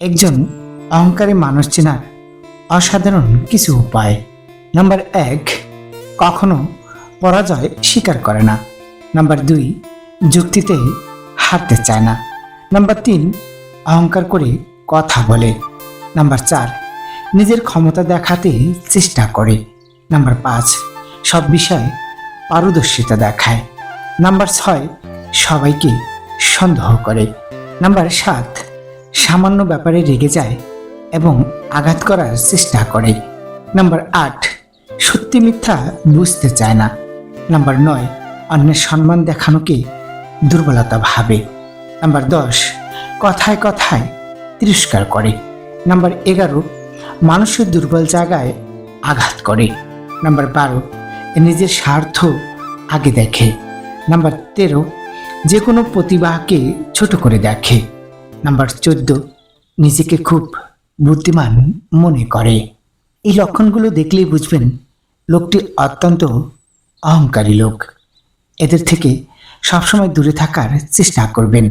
একজন অহংকারী মানুষ চেনার অসাধারণ কিছু উপায়। নাম্বার 1, কখনো পরাজয় স্বীকার করে না। নাম্বার 2, যুক্তিতে হারতে চায় না। নাম্বার 3, অহংকার করে কথা বলে। নাম্বার 4, নিজের ক্ষমতা দেখাতে চেষ্টা করে। নাম্বার 5, সব বিষয়ে পারদর্শিতা দেখায়। নাম্বার 6, সবাইকে সন্দেহ করে। নাম্বার 7, সামান্য ব্যাপারে রেগে যায় এবং আঘাত করার চেষ্টা করে। নাম্বার 8, সত্যি মিথ্যা বুঝতে চায় না। নাম্বার 9, অন্যের সম্মান দেখানোকে দুর্বলতা ভাবে। নাম্বার 10, কথায় কথায় তিরস্কার করে। নাম্বার 11, মানুষের দুর্বল জায়গায় আঘাত করে। নাম্বার 12, নিজের স্বার্থ আগে দেখে। নাম্বার 13, যে কোনো প্রতিভাকে ছোট করে দেখে। নাম্বার 14, নিজেকে খুব বুদ্ধিমান মনে করে। এই লক্ষণগুলো দেখলেই বুঝবেন লোকটি অত্যন্ত অহংকারী লোক। এদের থেকে সবসময় দূরে থাকার চেষ্টা করবেন।